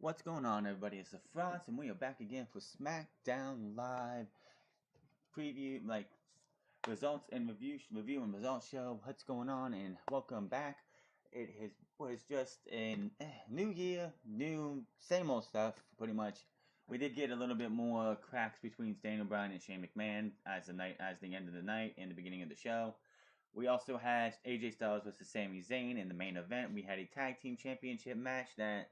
What's going on, everybody? It's the Frost, and we are back again for Smackdown Live preview, results and review and results show. What's going on? And welcome back. Was just a new year, same old stuff, pretty much. We did get a little bit more cracks between Shane And Bryan and Shane McMahon as the end of the night and the beginning of the show. We also had AJ Styles versus Sami Zayn in the main event. We had a tag team championship match that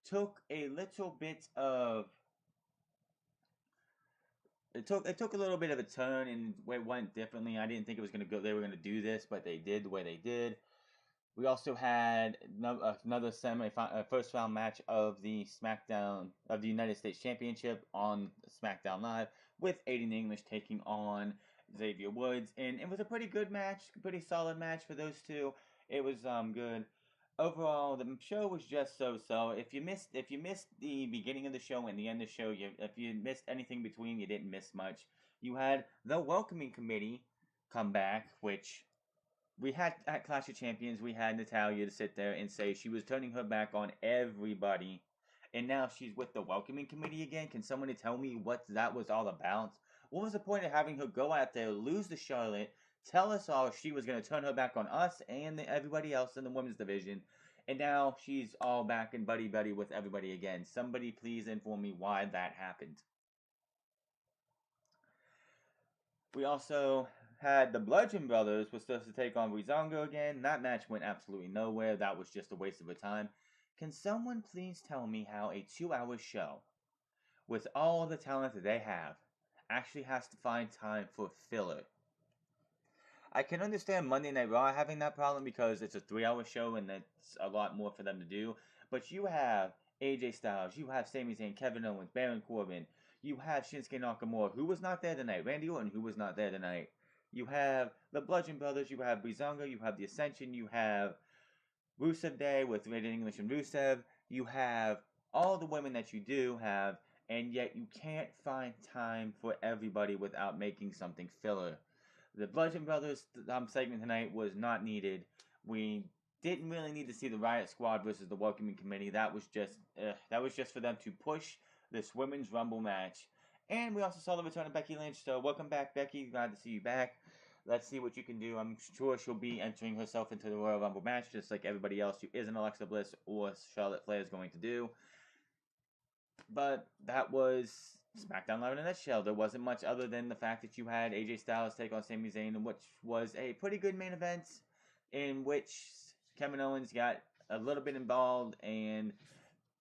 took a little bit of it took a little bit of a turn and it went differently. I didn't think it was gonna go. They were gonna do this, but they did the way they did. We also had another first round match of the SmackDown of the United States Championship on SmackDown Live with Aiden English taking on Xavier Woods, and it was a pretty good match, pretty solid match for those two. It was good. Overall, the show was just so. If you missed the beginning of the show and the end of the show, if you missed anything between, you didn't miss much. You had the Welcoming Committee come back, which we had at Clash of Champions. We had Natalya to sit there and say she was turning her back on everybody, and now she's with the Welcoming Committee again. Can someone tell me what that was all about? What was the point of having her go out there, lose to Charlotte, tell us all she was going to turn her back on us and everybody else in the women's division, and now she's all back in buddy-buddy with everybody again? Somebody please inform me why that happened. We also had the Bludgeon Brothers was supposed to take on Breezango again. That match went absolutely nowhere. That was just a waste of a time. Can someone please tell me how a 2-hour show, with all the talent that they have, actually has to find time for filler? I can understand Monday Night Raw having that problem because it's a 3-hour show and that's a lot more for them to do. But you have AJ Styles, you have Sami Zayn, Kevin Owens, Baron Corbin, you have Shinsuke Nakamura, who was not there tonight, Randy Orton, who was not there tonight. You have the Bludgeon Brothers, you have Breezango, you have the Ascension, you have Rusev Day with Rated English and Rusev. You have all the women that you do have, and yet you can't find time for everybody without making something filler. The Bludgeon Brothers segment tonight was not needed. We didn't really need to see the Riot Squad versus the Welcoming Committee. That was just for them to push this Women's Rumble match. And we also saw the return of Becky Lynch. So welcome back, Becky. Glad to see you back. Let's see what you can do. I'm sure she'll be entering herself into the Royal Rumble match, just like everybody else who isn't Alexa Bliss or Charlotte Flair is going to do. But that was SmackDown Live in a nutshell. There wasn't much other than the fact that you had AJ Styles take on Sami Zayn, which was a pretty good main event, in which Kevin Owens got a little bit involved, and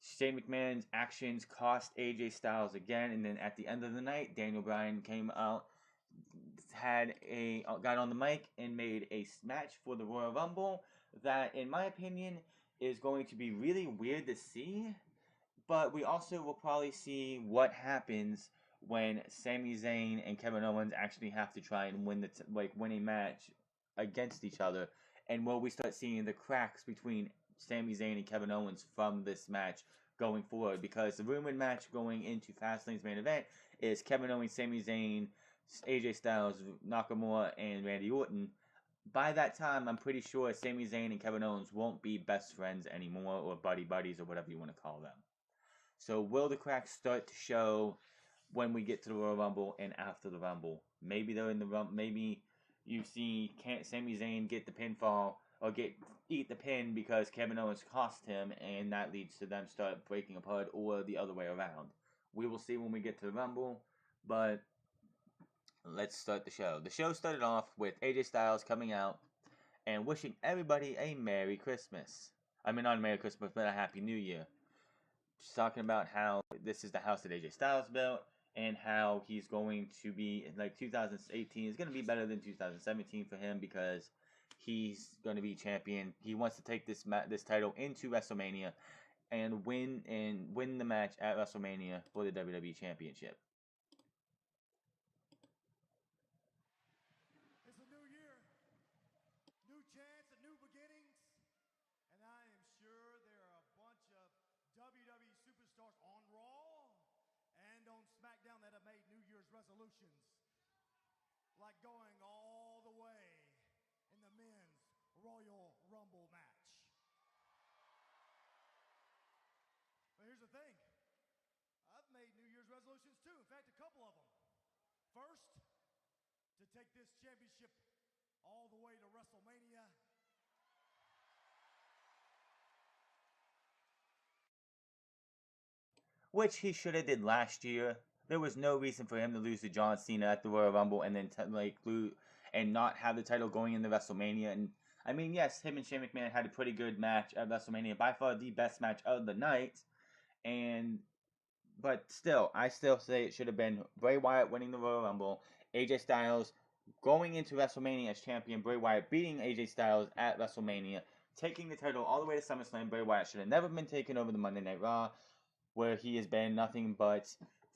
Shane McMahon's actions cost AJ Styles again. And then at the end of the night, Daniel Bryan came out, got on the mic and made a match for the Royal Rumble that, in my opinion, is going to be really weird to see. But we also will probably see what happens when Sami Zayn and Kevin Owens actually have to try and win a match against each other, and will we start seeing the cracks between Sami Zayn and Kevin Owens from this match going forward? Because the rumored match going into Fastlane's main event is Kevin Owens, Sami Zayn, AJ Styles, Nakamura, and Randy Orton. By that time, I'm pretty sure Sami Zayn and Kevin Owens won't be best friends anymore, or buddies, or whatever you want to call them. So will the cracks start to show when we get to the Royal Rumble and after the Rumble? Maybe they're in the Rumble. Maybe you see Sami Zayn get the pinfall or eat the pin because Kevin Owens cost him, and that leads to them start breaking apart, or the other way around. We will see when we get to the Rumble, but let's start the show. The show started off with AJ Styles coming out and wishing everybody a Merry Christmas. I mean, not a Merry Christmas, but a Happy New Year. Just talking about how this is the house that AJ Styles built, and how he's going to be, 2018 is going to be better than 2017 for him because he's going to be champion. He wants to take this title into WrestleMania and win the match at WrestleMania for the WWE Championship. It's a new year, new chance and new beginnings, and I am sure there are a bunch of WWE superstars on Raw and on Smackdown that have made New Year's resolutions, like going all the way in the men's Royal Rumble match. But here's the thing. I've made New Year's resolutions too. In fact, a couple of them. First, to take this championship all the way to WrestleMania. Which he should have did last year. There was no reason for him to lose to John Cena at the Royal Rumble and then and not have the title going into WrestleMania. And I mean, yes, him and Shane McMahon had a pretty good match at WrestleMania, by far the best match of the night. But still, I still say it should have been Bray Wyatt winning the Royal Rumble, AJ Styles going into WrestleMania as champion, Bray Wyatt beating AJ Styles at WrestleMania, taking the title all the way to SummerSlam. Bray Wyatt should have never been taken over the Monday Night Raw, where he has been nothing but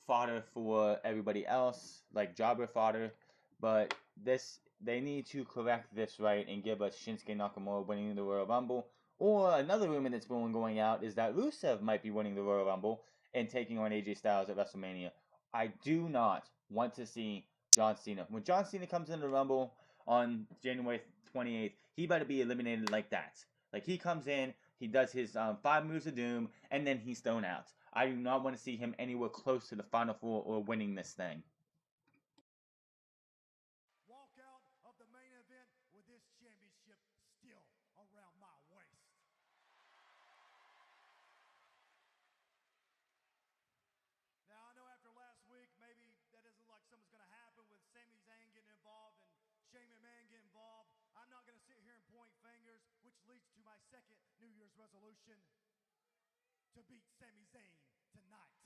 fodder for everybody else, like jobber fodder. But they need to correct this right and give us Shinsuke Nakamura winning the Royal Rumble. Or another rumor that's been going out is that Rusev might be winning the Royal Rumble and taking on AJ Styles at WrestleMania. I do not want to see John Cena. When John Cena comes into the Rumble on January 28th, he better be eliminated like that. Like, he comes in, he does his 5 moves of doom, and then he's thrown out. I do not want to see him anywhere close to the Final Four or winning this thing. Walk out of the main event with this championship still around my waist. Now, I know after last week, maybe that doesn't look like something's going to happen with Sami Zayn getting involved and Shane McMahon getting involved. I'm not going to sit here and point fingers, which leads to my second New Year's resolution: to beat Sami Zayn tonight.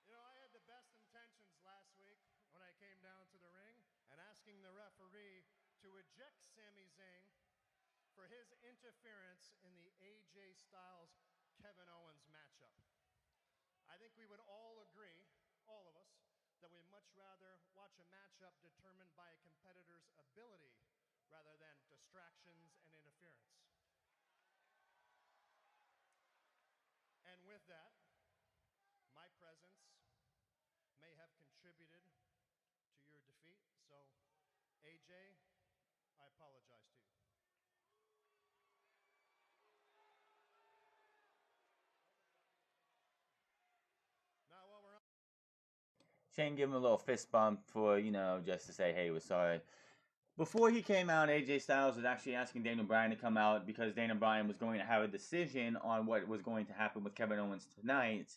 You know, I had the best intentions last week when I came down to the ring and asking the referee to eject Sami Zayn for his interference in the AJ Styles Kevin Owens matchup. I think we would all agree, all of us, that we'd much rather watch a matchup determined by a competitor's ability rather than distractions and interference. And with that, my presence may have contributed to your defeat. So, AJ, I apologize to you. Now, while we're on, Shane gave him a little fist bump for, just to say, hey, he was sorry. Before he came out, AJ Styles was actually asking Daniel Bryan to come out because Daniel Bryan was going to have a decision on what was going to happen with Kevin Owens tonight.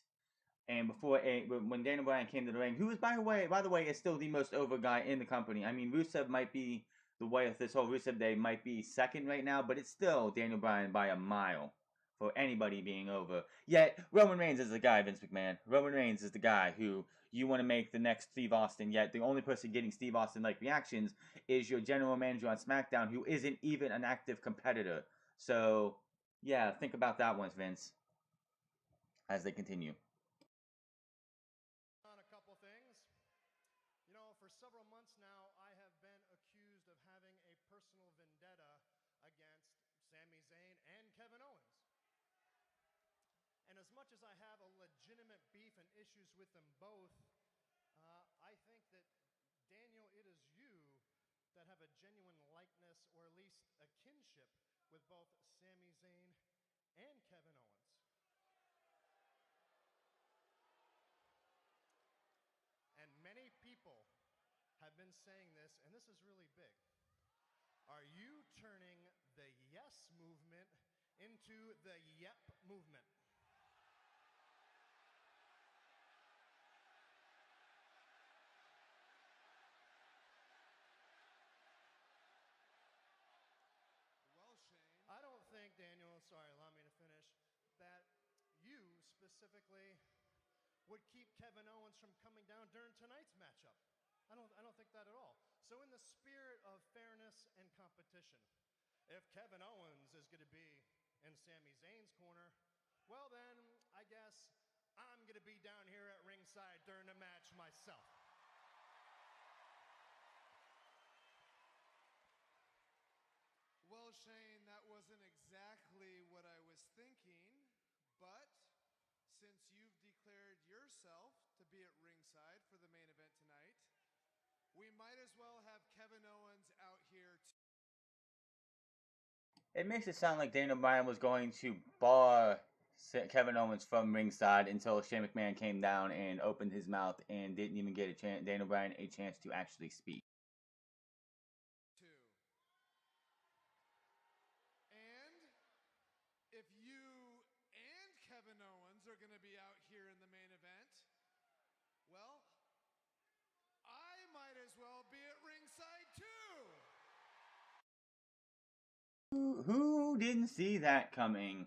And when Daniel Bryan came to the ring, who was, by the way, is still the most over guy in the company. I mean, Rusev might be, the way of this whole Rusev Day might be second right now, but it's still Daniel Bryan by a mile for anybody being over. Yet, Roman Reigns is the guy, Vince McMahon. Roman Reigns is the guy who you want to make the next Steve Austin, yet the only person getting Steve Austin-like reactions is your general manager on Smackdown, who isn't even an active competitor. So, yeah, think about that one, Vince, as they continue. on a couple things. You know, for several months now, I have been accused of having a personal vendetta against Sami Zayn and Kevin Owens. And as much as I have a legitimate beef and issues with them both, I think that, Daniel, it is you that have a genuine likeness, or at least a kinship, with both Sami Zayn and Kevin Owens. And many people have been saying this, and this is really big. Are you turning the yes movement into the yep movement? Well, Shane. I don't think, Daniel, sorry, allow me to finish, that you specifically would keep Kevin Owens from coming down during tonight's matchup. I don't think that at all. So in the spirit of fairness and competition, if Kevin Owens is going to be in Sami Zayn's corner, well then, I guess I'm going to be down here at ringside during the match myself. Well, Shane, that wasn't exactly what I was thinking, but since you've declared yourself to be at ringside for the main event tonight, we might as well have Kevin Owens out here It makes it sound like Daniel Bryan was going to bar Kevin Owens from ringside until Shane McMahon came down and opened his mouth and didn't even get Daniel Bryan a chance to actually speak. And if you and Kevin Owens are going to be out here in the main event, well, I might as well be at ringside too. Who didn't see that coming?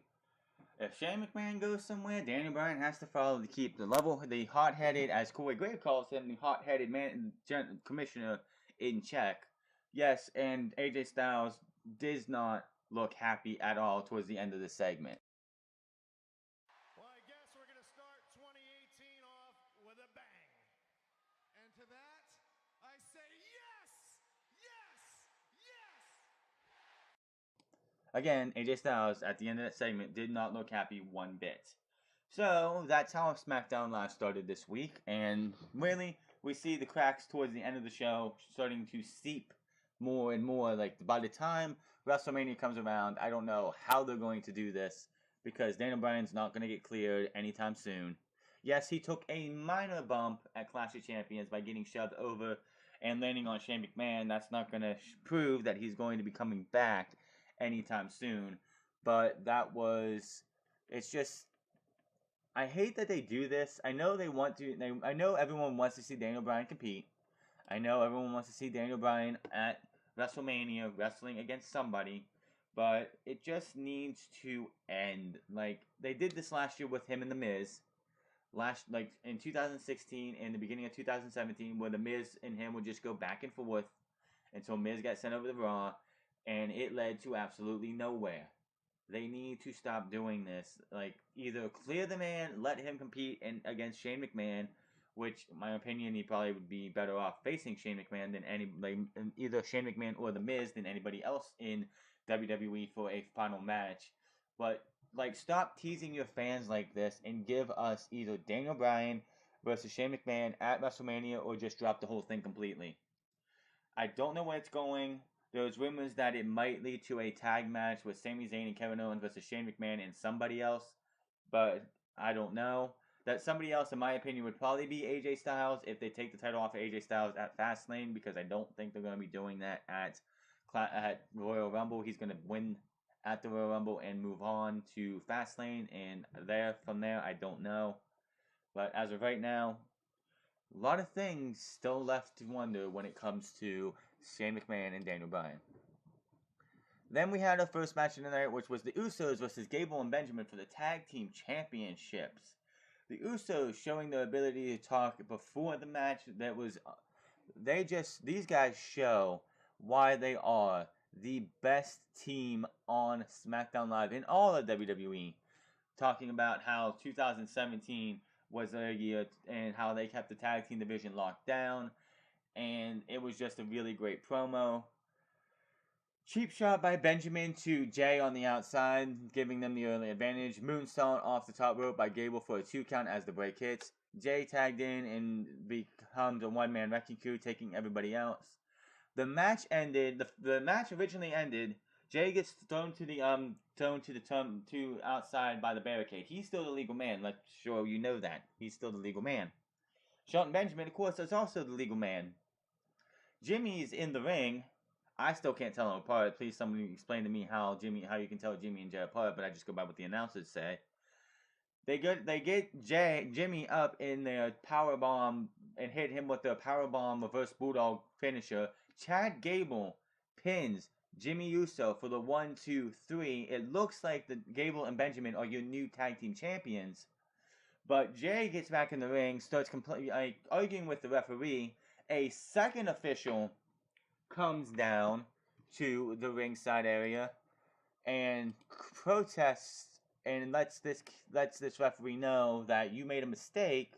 If Shane McMahon goes somewhere, Daniel Bryan has to follow to keep the hot-headed, as Corey Graves calls him, the hot-headed commissioner in check. Yes, and AJ Styles does not look happy at all towards the end of the segment. Well, I guess we're going to start 2018 off with a bang. And to that, I say yes! Yes! Yes! Again, AJ Styles at the end of that segment did not look happy one bit. So that's how SmackDown Live started this week, and really we see the cracks towards the end of the show starting to seep more and more. Like by the time WrestleMania comes around, I don't know how they're going to do this because Daniel Bryan's not going to get cleared anytime soon. Yes, he took a minor bump at Clash of Champions by getting shoved over and landing on Shane McMahon. That's not going to prove that he's going to be coming back anytime soon. But it's just, I hate that they do this. I know they want to, I know everyone wants to see Daniel Bryan compete. I know everyone wants to see Daniel Bryan at WrestleMania wrestling against somebody. But it just needs to end. Like, they did this last year with him and The Miz. Like in 2016 and the beginning of 2017, where The Miz and him would just go back and forth until Miz got sent over to Raw, and it led to absolutely nowhere. They need to stop doing this. Like, either clear the man, let him compete against Shane McMahon, which, in my opinion, he probably would be better off facing Shane McMahon than either Shane McMahon or The Miz than anybody else in WWE for a final match. But like, stop teasing your fans like this and give us either Daniel Bryan versus Shane McMahon at WrestleMania or just drop the whole thing completely. I don't know where it's going. There's rumors that it might lead to a tag match with Sami Zayn and Kevin Owens versus Shane McMahon and somebody else, but I don't know. That somebody else, in my opinion, would probably be AJ Styles if they take the title off of AJ Styles at Fastlane, because I don't think they're going to be doing that at Royal Rumble. He's going to win at the Royal Rumble and move on to Fastlane, and from there, I don't know. But as of right now, a lot of things still left to wonder when it comes to Shane McMahon and Daniel Bryan. Then we had our first match of the night, which was the Usos versus Gable and Benjamin for the Tag Team Championships. The Usos showing their ability to talk before the match. These guys show why they are the best team on SmackDown Live in all of WWE. Talking about how 2017 was their year and how they kept the tag team division locked down. And it was just a really great promo. Cheap shot by Benjamin to Jay on the outside, giving them the early advantage. Moonsault off the top rope by Gable for a 2 count as the break hits. Jay tagged in and becomes a one-man wrecking crew, taking everybody out. The match ended. The match originally ended. Jay gets thrown to outside by the barricade. He's still the legal man. Let's show you know that he's still the legal man. Shelton Benjamin, of course, is also the legal man. Jimmy's in the ring. I still can't tell them apart. Please, somebody explain to me how you can tell Jimmy and Jay apart. But I just go by what the announcers say. They get Jimmy up in their power bomb and hit him with their power bomb reverse bulldog finisher. Chad Gable pins Jimmy Uso for the 1, 2, 3. It looks like the Gable and Benjamin are your new tag team champions. But Jay gets back in the ring, starts arguing with the referee. A second official comes down to the ringside area and protests and lets this referee know that you made a mistake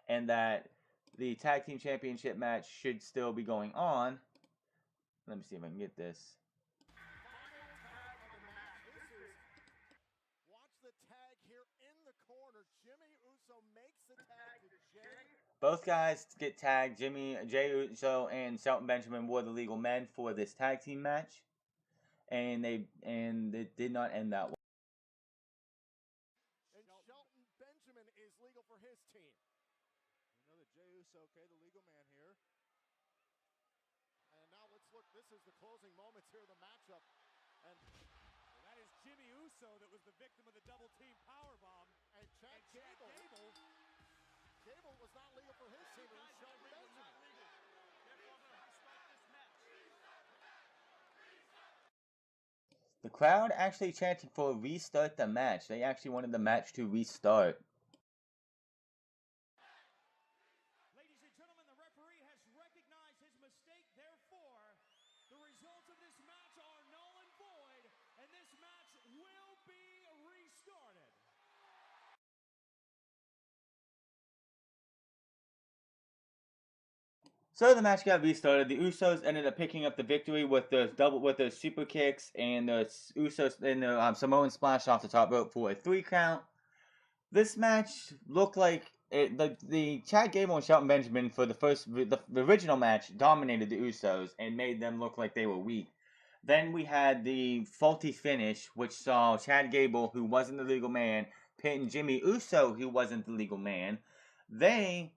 and that the tag team championship match should still be going on. Let me see if I can get this. Watch the tag here in the corner. Jimmy Uso makes the tag to Jay. Both guys get tagged. Jay Uso and Shelton Benjamin were the legal men for this tag team match. and it did not end that way. And Shelton Benjamin is legal for his team. You know that Jey Uso, okay, the legal man here. And now let's look. This is the closing moments here of the matchup. And that is Jimmy Uso that was the victim of the double team powerbomb. And Chad Gable was not legal for his team. And Shelton Benjamin. The crowd actually chanted for restart the match. They actually wanted the match to restart. Ladies and gentlemen, the referee has recognized his mistake. Therefore, the results of this match are null and void, and this match will be restarted. So the match got restarted. The Usos ended up picking up the victory with the super kicks, and the Usos and the Samoan splash off the top rope for a 3 count. This match looked like the Chad Gable and Shelton Benjamin for the original match dominated the Usos and made them look like they were weak. Then we had the faulty finish, which saw Chad Gable, who wasn't the legal man, pin Jimmy Uso, who wasn't the legal man. They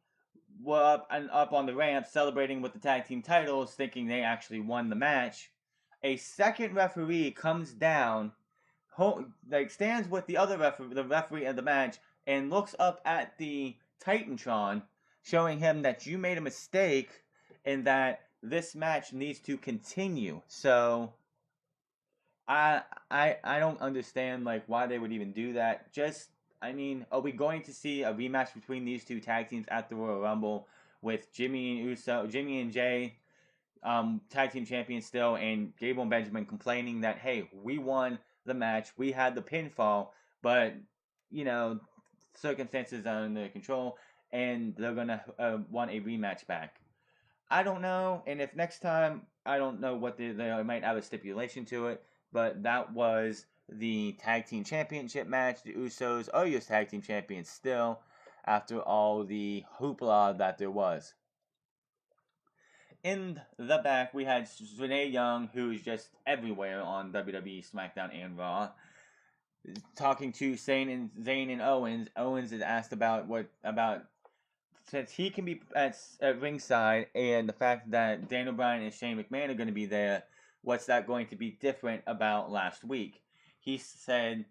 were up on the ramp celebrating with the tag team titles, thinking they actually won the match. A second referee comes down, stands with the other referee of the match, and looks up at the Titantron, showing him that you made a mistake and that this match needs to continue. So I don't understand why they would even do that. Are we going to see a rematch between these two tag teams at the Royal Rumble with Jimmy and Jey, tag team champions still, and Gable and Benjamin complaining that, hey, we won the match, we had the pinfall, but, circumstances are under control, and they're going to want a rematch back. I don't know, and if next time, I don't know what they might have a stipulation to it, but that was the tag team championship match. The Usos are your tag team champions still, after all the hoopla that there was. In the back, we had Renee Young, who is just everywhere on WWE, SmackDown, and Raw, talking to Zayn and Owens. Owens is asked about since he can be at ringside, and the fact that Daniel Bryan and Shane McMahon are going to be there, what's that going to be different about last week? He said,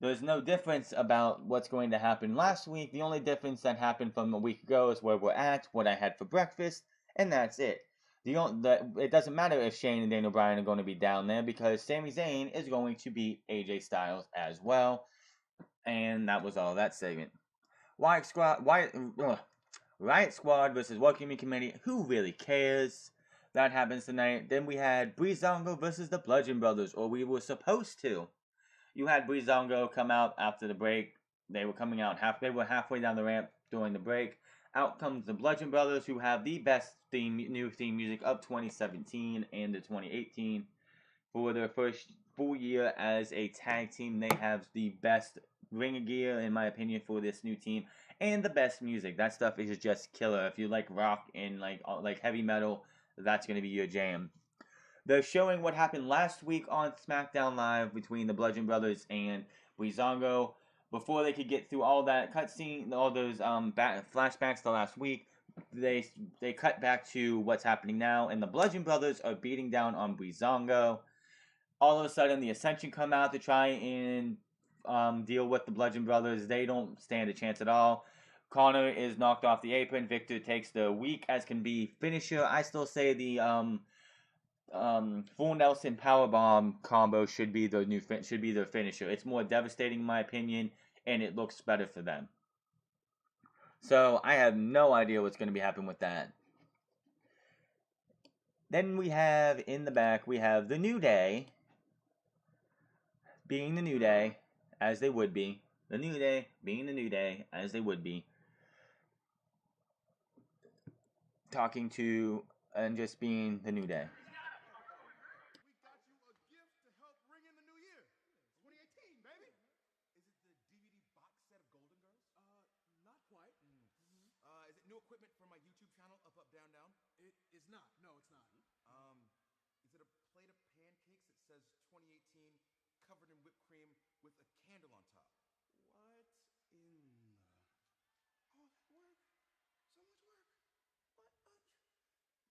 there's no difference about what's going to happen last week. The only difference that happened from a week ago is where we're at, what I had for breakfast, and that's it. It doesn't matter if Shane and Daniel Bryan are going to be down there, because Sami Zayn is going to beat AJ Styles as well. And that was all that segment. Riot Squad versus Welcoming Committee. Who really cares? That happens tonight. Then we had Breezango versus the Bludgeon Brothers, or we were supposed to. You had Breezango come out after the break. They were coming out they were halfway down the ramp during the break. Out comes the Bludgeon Brothers, who have the best new theme music of 2017 and 2018. For their first full year as a tag team, they have the best ring gear, in my opinion, for this new team, and the best music. That stuff is just killer. If you like rock and like heavy metal, that's going to be your jam. They're showing what happened last week on SmackDown Live between the Bludgeon Brothers and Breezango. Before they could get through all that cutscene, all those flashbacks to last week, they cut back to what's happening now, and the Bludgeon Brothers are beating down on Breezango. All of a sudden, the Ascension come out to try and deal with the Bludgeon Brothers. They don't stand a chance at all. Connor is knocked off the apron. Victor takes the weak as can be finisher. I still say the Full Nelson Powerbomb combo should be their finisher. It's more devastating in my opinion, and it looks better for them. So I have no idea what's going to be happening with that. Then we have in the back, we have the New Day being the New Day, as they would be. The New Day being the New Day, as they would be. Talking to and just being the New Day. We got you a gift to help ring in the new year. 2018, baby. Is it the DVD box set of Golden Girls? Not quite. Is it new equipment for my YouTube channel, Up, Up, Down, Down? It is not. No, it's not. Is it a plate of pancakes that says 2018 with a candle on top. What in the... All that work? So much work. But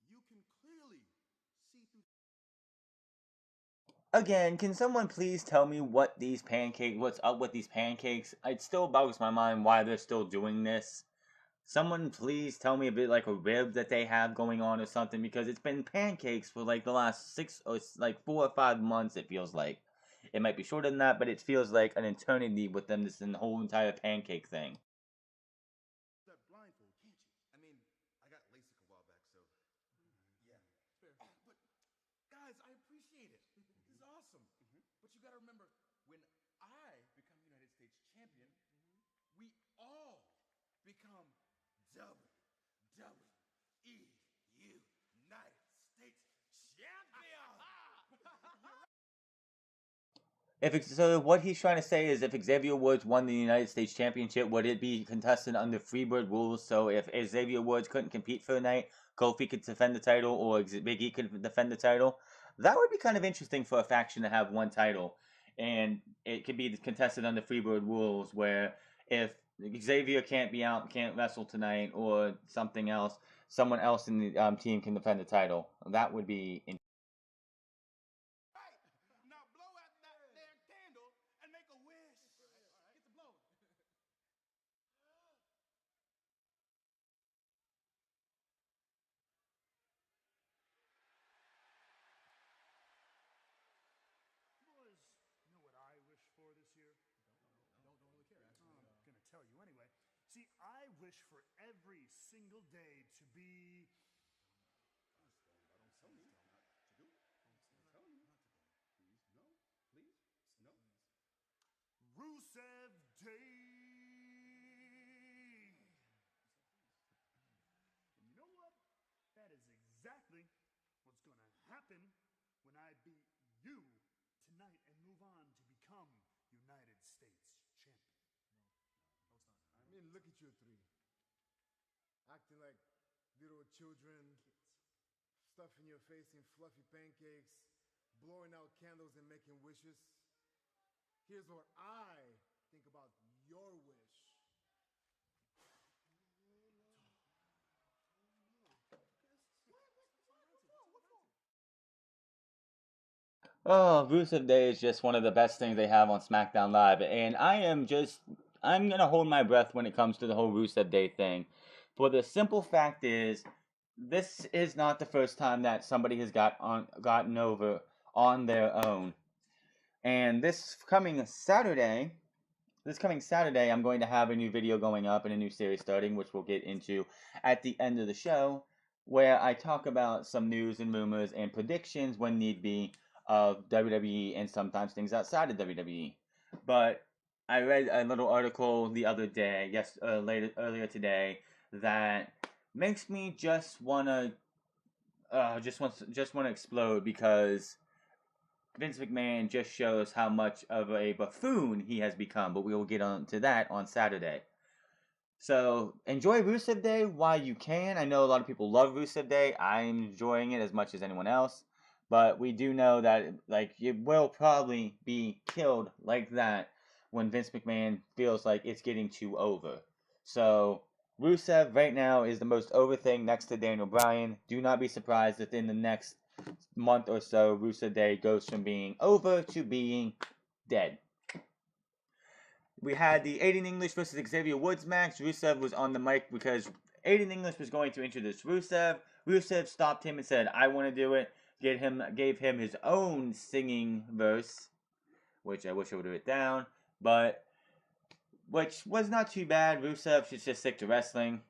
you can clearly see through. Again, can someone please tell me what's up with these pancakes? It still boggles my mind why they're still doing this. Someone please tell me a bit like a rib that they have going on or something, because it's been pancakes for like the last 4 or 5 months, it feels like. It might be shorter than that, but it feels like an eternity with them, this whole entire pancake thing. That blindfold, can't you? I mean, I got LASIK a while back, so yeah. Fair. But guys, I appreciate it. This is awesome. But you got to remember, when I become United States champion, we all become WWE United States champion. So what he's trying to say is, if Xavier Woods won the United States Championship, would it be contested under Freebird rules? So if Xavier Woods couldn't compete for the night, Kofi could defend the title, or Big E could defend the title? That would be kind of interesting for a faction to have one title, and it could be contested under Freebird rules, where if Xavier can't wrestle tonight, or something else, someone else in the team can defend the title. That would be interesting. Right. Now blow out that damn candle and make a wish. Get the blow. Boys, you know what I wish for this year? Don't really care, actually. I'm going to tell you anyway. See, I wish for every single day to be... Rusev Day! And you know what? That is exactly what's going to happen when I beat you tonight and move on to become United States champion. No, it's not. I mean, look at you three. Acting like little children, stuffing your face in fluffy pancakes, blowing out candles and making wishes. Here's what I think about your wish. Oh, Rusev Day is just one of the best things they have on SmackDown Live, and I'm gonna hold my breath when it comes to the whole Rusev Day thing. For the simple fact is, this is not the first time that somebody has gotten over on their own. And this coming Saturday, I'm going to have a new video going up and a new series starting, which we'll get into at the end of the show, where I talk about some news and rumors and predictions, when need be, of WWE and sometimes things outside of WWE. But I read a little article the other day, earlier today, that makes me just wanna explode, because Vince McMahon just shows how much of a buffoon he has become, but we will get on to that on Saturday. So enjoy Rusev Day while you can. I know a lot of people love Rusev Day. I'm enjoying it as much as anyone else, but we do know that it will probably be killed like that when Vince McMahon feels like it's getting too over. So Rusev right now is the most over thing next to Daniel Bryan. Do not be surprised if in the next month or so, Rusev Day goes from being over to being dead. We had the Aiden English versus Xavier Woods match. Rusev was on the mic because Aiden English was going to introduce Rusev. Rusev stopped him and said, "I want to do it." Gave him his own singing verse, which I wish I would have written down, but which was not too bad. Rusev should just stick to wrestling.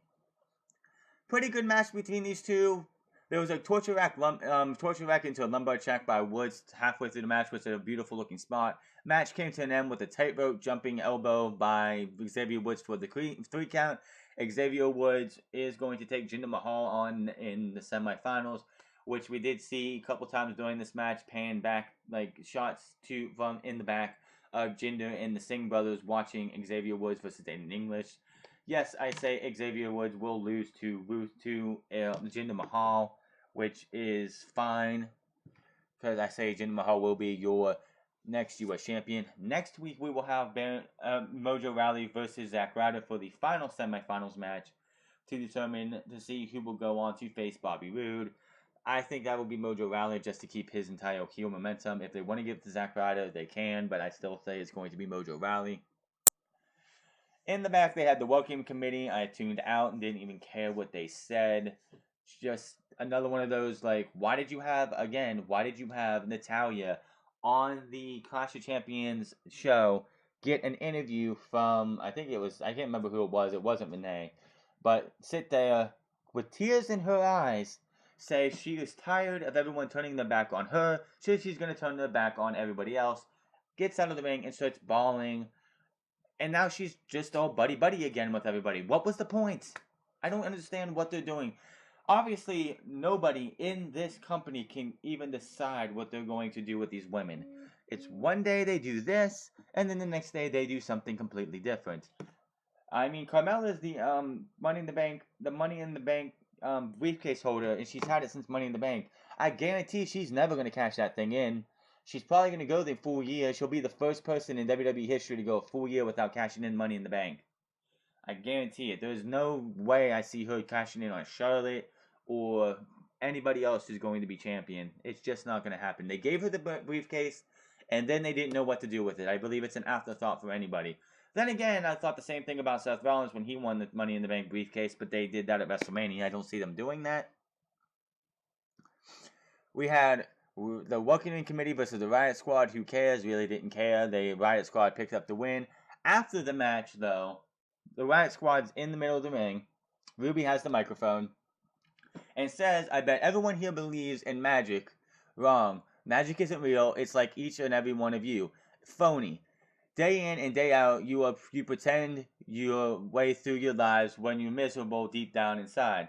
Pretty good match between these two. There was a torture rack into a lumbar check by Woods halfway through the match, which was a beautiful looking spot. Match came to an end with a tightrope jumping elbow by Xavier Woods toward the 3 count. Xavier Woods is going to take Jinder Mahal on in the semifinals, which we did see a couple times during this match, pan back shots from in the back of Jinder and the Singh brothers watching Xavier Woods versus Aiden English. Yes, I say Xavier Woods will lose to Jinder Mahal, which is fine, because I say Jinder Mahal will be your next U.S. champion. Next week we will have Mojo Rawley versus Zack Ryder for the final semifinals match to determine to see who will go on to face Bobby Roode. I think that will be Mojo Rawley just to keep his entire heel momentum. If they want to give it to Zack Ryder, they can, but I still say it's going to be Mojo Rawley. In the back, they had the Welcoming Committee. I tuned out and didn't even care what they said. It's just another one of those, like, why did you have Natalya on the Clash of Champions show get an interview from, I can't remember who it wasn't Renee, but sit there with tears in her eyes, say she is tired of everyone turning their back on her, so she's going to turn their back on everybody else, gets out of the ring and starts bawling, and now she's just all buddy-buddy again with everybody. What was the point? I don't understand what they're doing. Obviously, nobody in this company can even decide what they're going to do with these women. It's one day they do this, and then the next day they do something completely different. I mean, Carmella is the Money in the Bank briefcase holder, and she's had it since Money in the Bank. I guarantee she's never going to cash that thing in. She's probably going to go the full year. She'll be the first person in WWE history to go a full year without cashing in Money in the Bank. I guarantee it. There's no way I see her cashing in on Charlotte or anybody else who's going to be champion. It's just not going to happen. They gave her the briefcase, and then they didn't know what to do with it. I believe it's an afterthought for anybody. Then again, I thought the same thing about Seth Rollins when he won the Money in the Bank briefcase, but they did that at WrestleMania. I don't see them doing that. We had the Welcoming Committee versus the Riot Squad. Who cares? Really didn't care. The Riot Squad picked up the win. After the match, though, the Riot Squad's in the middle of the ring. Ruby has the microphone and says, I bet everyone here believes in magic. Wrong. Magic isn't real. It's like each and every one of you. Phony. Day in and day out, you pretend your way through your lives when you're miserable deep down inside.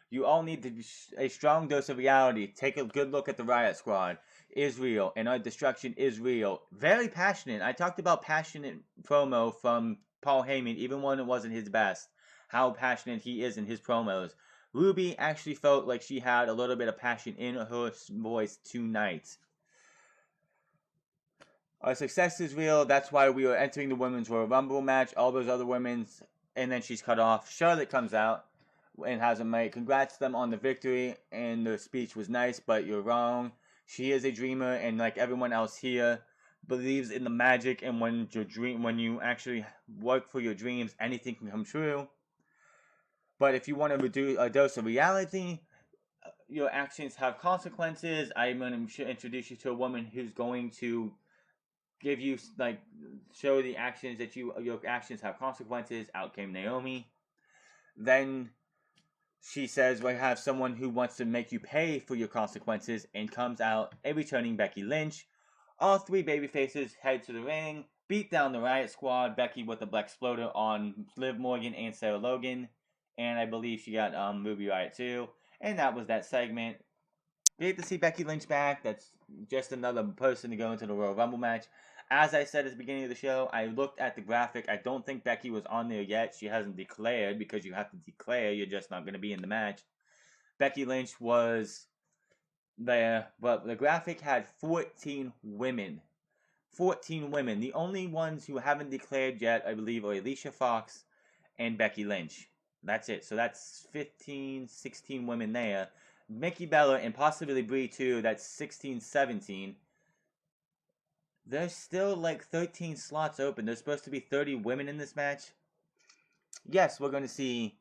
You all need a strong dose of reality. Take a good look at the Riot Squad. Is real, and our destruction is real. Very passionate. I talked about passionate promo from Paul Heyman, even when it wasn't his best. How passionate he is in his promos. Ruby actually felt like she had a little bit of passion in her voice tonight. Our success is real. That's why we are entering the Women's Royal Rumble match. All those other women's, and then she's cut off. Charlotte comes out and has a mic. Congrats to them on the victory, and the speech was nice, but you're wrong. She is a dreamer, and like everyone else here, believes in the magic, and when you actually work for your dreams, anything can come true. But if you want to reduce a dose of reality, your actions have consequences. I'm going to introduce you to a woman who's going to give you, show the actions that your actions have consequences. Out came Naomi. Then she says, we have someone who wants to make you pay for your consequences, and comes out a returning Becky Lynch. All three babyfaces head to the ring, beat down the Riot Squad, Becky with a Black Exploder on Liv Morgan and Sarah Logan, and I believe she got Ruby Riot too, and that was that segment. Great to see Becky Lynch back. That's just another person to go into the Royal Rumble match. As I said at the beginning of the show, I looked at the graphic. I don't think Becky was on there yet. She hasn't declared, because you have to declare. You're just not going to be in the match. Becky Lynch was there, but the graphic had 14 women. 14 women. The only ones who haven't declared yet, I believe, are Alicia Fox and Becky Lynch. That's it. So that's 15, 16 women there. Nikki Bella and possibly Brie too. That's 16, 17. There's still 13 slots open. There's supposed to be 30 women in this match. Yes, we're going to see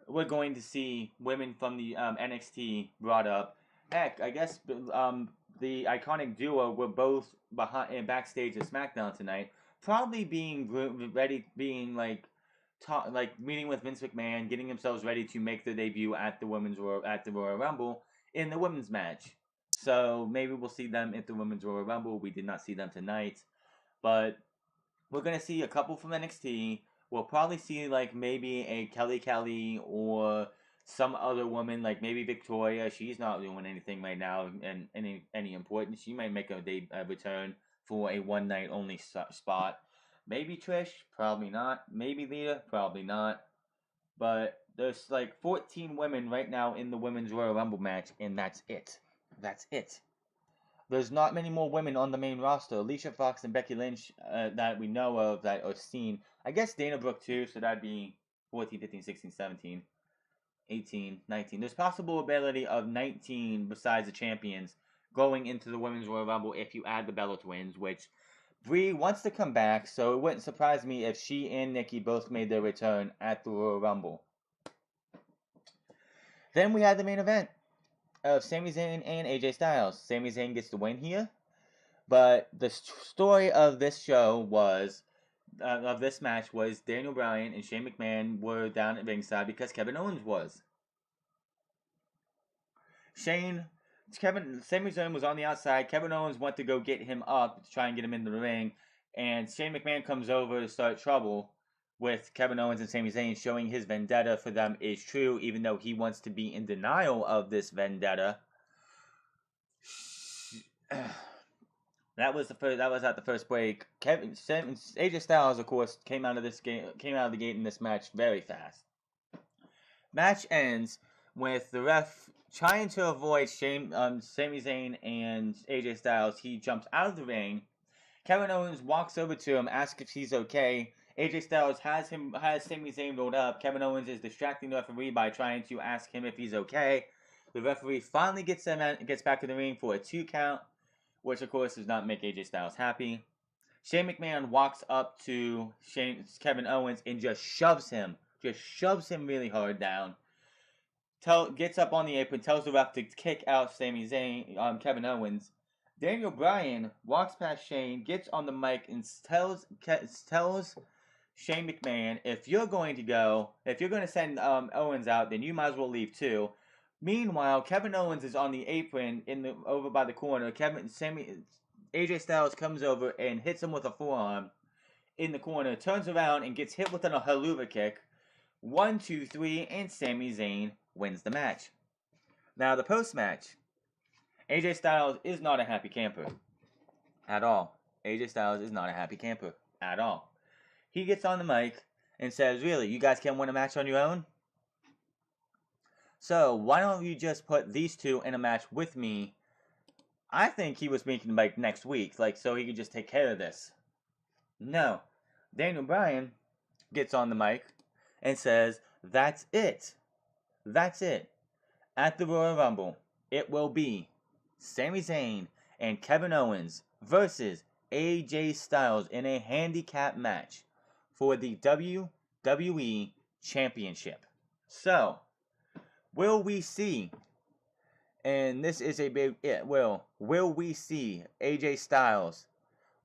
women from the NXT brought up. Heck, I guess the iconic duo were both backstage at Smackdown tonight, probably being ready, meeting with Vince McMahon, getting themselves ready to make their debut at the Royal Rumble in the women's match. So maybe we'll see them at the Women's Royal Rumble. We did not see them tonight. But we're going to see a couple from NXT. We'll probably see maybe a Kelly or some other woman, like maybe Victoria. She's not doing anything right now and any important. She might make a return for a one-night only spot. Maybe Trish, probably not. Maybe Lita, probably not. But there's 14 women right now in the Women's Royal Rumble match, and that's it. That's it. There's not many more women on the main roster. Alicia Fox and Becky Lynch that we know of that are seen. I guess Dana Brooke too, so that'd be 14, 15, 16, 17, 18, 19. There's possible ability of 19 besides the champions going into the Women's Royal Rumble if you add the Bella Twins, which Brie wants to come back, so it wouldn't surprise me if she and Nikki both made their return at the Royal Rumble. Then we had the main event of Sami Zayn and AJ Styles. Sami Zayn gets the win here, but the story of this show was, of this match was Daniel Bryan and Shane McMahon were down at ringside because Kevin Owens was. Sami Zayn was on the outside. Kevin Owens went to go get him up to try and get him into the ring, and Shane McMahon comes over to start trouble with Kevin Owens and Sami Zayn, showing his vendetta for them is true, even though he wants to be in denial of this vendetta. That was at the first break. AJ Styles, of course, came out of the gate in this match very fast. Match ends with the ref trying to avoid Sami Zayn and AJ Styles. He jumps out of the ring. Kevin Owens walks over to him, asks if he's okay. AJ Styles has Sami Zayn rolled up. Kevin Owens is distracting the referee by trying to ask him if he's okay. The referee finally gets back to the ring for a 2 count, which of course does not make AJ Styles happy. Shane McMahon walks up to Kevin Owens and just shoves him really hard down. Gets up on the apron, tells the ref to kick out Kevin Owens. Daniel Bryan walks past Shane, gets on the mic, and tells Shane McMahon, if you're going to send Owens out, then you might as well leave too. Meanwhile, Kevin Owens is on the apron over by the corner. AJ Styles comes over and hits him with a forearm in the corner, turns around and gets hit with a haluva kick. 1, 2, 3, and Sami Zayn wins the match. Now, the post-match, AJ Styles is not a happy camper at all. AJ Styles is not a happy camper at all. He gets on the mic and says, really, you guys can't win a match on your own? So, why don't you just put these two in a match with me? I think he was thinking, next week, so he could just take care of this. No. Daniel Bryan gets on the mic and says, that's it. That's it. At the Royal Rumble, it will be Sami Zayn and Kevin Owens versus AJ Styles in a handicap match for the WWE Championship. So, will we see, and this is a big will we see AJ Styles?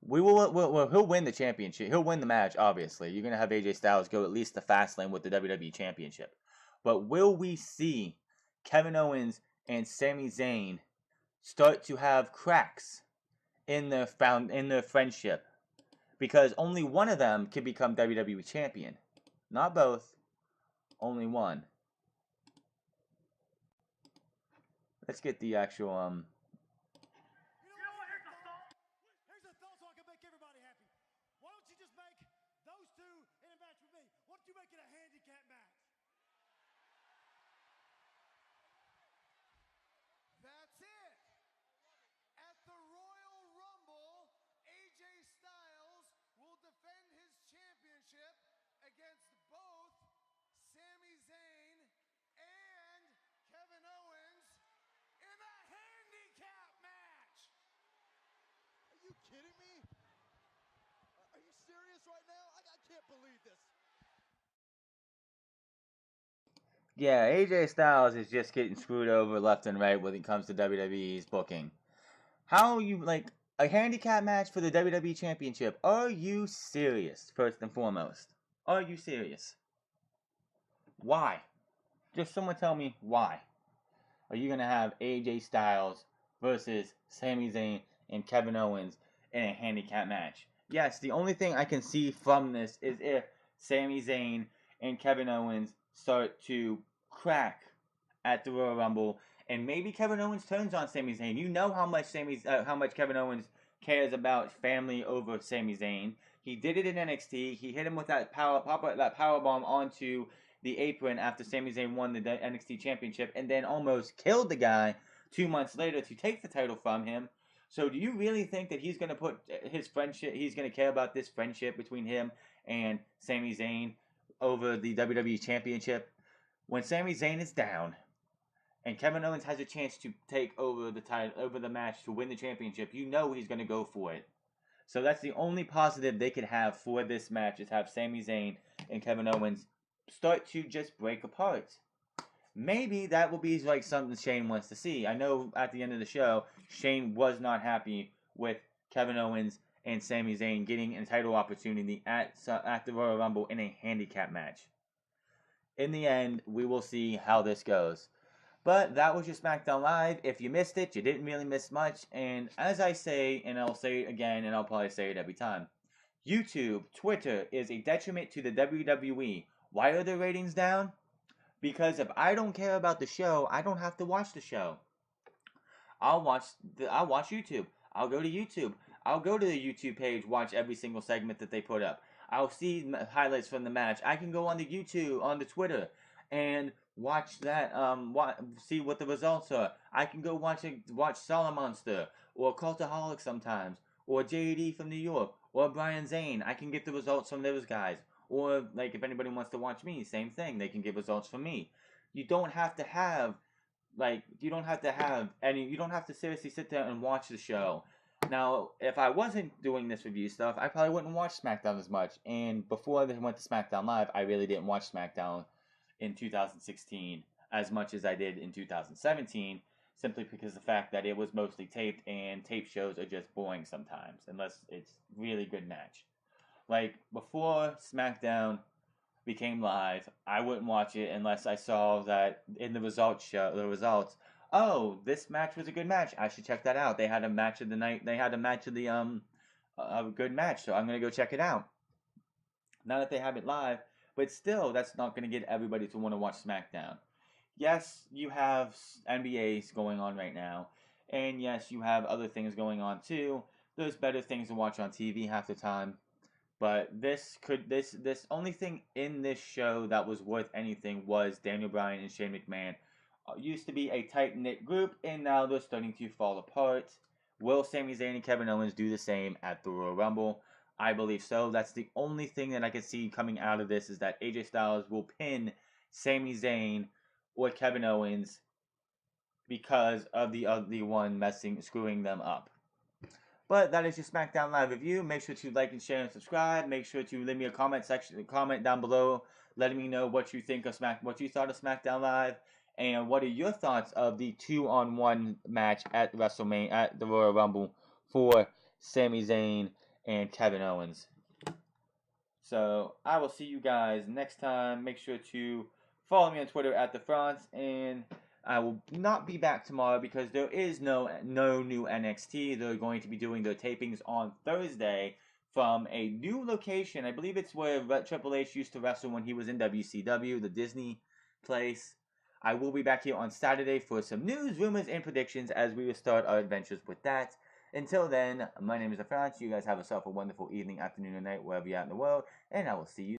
He'll win the championship. He'll win the match, obviously. You're going to have AJ Styles go at least the fast lane with the WWE Championship. But will we see Kevin Owens and Sami Zayn start to have cracks in their friendship? Because only one of them can become WWE Champion. Not both. Only one. Let's get the actual, You know what? Here's a thought so I can make everybody happy. Why don't you just make those two in a match with me? Why don't you make it a handicap match? That's it. At the Royal Rumble, AJ Styles will defend his championship against both Sami Zayn and Kevin Owens in a handicap match. Are you kidding me? Are you serious right now? I can't believe this. yeah, AJ Styles is just getting screwed over left and right when it comes to WWE's booking. How you, a handicap match for the WWE Championship? Are you serious, first and foremost? Are you serious? Why? Just someone tell me why. Are you going to have AJ Styles versus Sami Zayn and Kevin Owens in a handicap match? Yes, the only thing I can see from this is if Sami Zayn and Kevin Owens start to crack at the Royal Rumble, and maybe Kevin Owens turns on Sami Zayn. You know how much Kevin Owens cares about family over Sami Zayn. He did it in NXT. He hit him with that powerbomb onto the apron after Sami Zayn won the NXT Championship, and then almost killed the guy 2 months later to take the title from him. So do you really think that he's going to put his friendship, he's going to care about this friendship between him and Sami Zayn over the WWE Championship? When Sami Zayn is down and Kevin Owens has a chance to take over the title, over the match to win the championship, you know he's going to go for it. So that's the only positive they could have for this match, is have Sami Zayn and Kevin Owens start to just break apart. Maybe that will be like something Shane wants to see. I know at the end of the show, Shane was not happy with Kevin Owens and Sami Zayn getting a title opportunity at the Royal Rumble in a handicap match. In the end, we will see how this goes. But that was your Smackdown Live. If you missed it, you didn't really miss much. And as I say, and I'll say it again, and I'll probably say it every time, YouTube, Twitter is a detriment to the WWE. Why are the ratings down? Because if I don't care about the show, I don't have to watch the show. I'll watch YouTube. I'll go to YouTube. I'll go to the YouTube page, watch every single segment that they put up. I'll see highlights from the match. I can go on the YouTube, on the Twitter, and watch that. See what the results are. I can go watch Solomonster or Cultaholic sometimes, or JD from New York, or Brian Zane. I can get the results from those guys. Or, like, if anybody wants to watch me, same thing. They can get results from me. You don't have to have, you don't have to seriously sit there and watch the show. Now, if I wasn't doing this review stuff, I probably wouldn't watch SmackDown as much. And before I went to SmackDown Live, I really didn't watch SmackDown in 2016 as much as I did in 2017, simply because of the fact that it was mostly taped, and tape shows are just boring sometimes, unless it's really good match. Like, before SmackDown became live, I wouldn't watch it unless I saw that in the results, oh, this match was a good match. I should check that out. They had a match of the night. They had a match of the, a good match, so I'm going to go check it out. Now that they have it live, but still, that's not going to get everybody to want to watch SmackDown. Yes, you have NBA's going on right now, and yes, you have other things going on too. There's better things to watch on TV half the time. But this only thing in this show that was worth anything was Daniel Bryan and Shane McMahon. Used to be a tight-knit group, and now they're starting to fall apart. Will Sami Zayn and Kevin Owens do the same at the Royal Rumble? I believe so. That's the only thing that I can see coming out of this, is that AJ Styles will pin Sami Zayn or Kevin Owens because of the one screwing them up. But that is your SmackDown Live review. Make sure to like and share and subscribe. Make sure to leave me a comment down below, letting me know what you think of what you thought of SmackDown Live, and what are your thoughts of the 2-on-1 match at WrestleMania at the Royal Rumble for Sami Zayn and Kevin Owens. So I will see you guys next time. Make sure to follow me on Twitter at TheFrance, and I will not be back tomorrow because there is no new NXT. They're going to be doing their tapings on Thursday from a new location. I believe it's where Triple H used to wrestle when he was in WCW, the Disney place. I will be back here on Saturday for some news, rumors, and predictions as we will start our adventures with that. Until then, my name is TheFrance. You guys have yourself a wonderful evening, afternoon, or night, wherever you're at in the world, and I will see you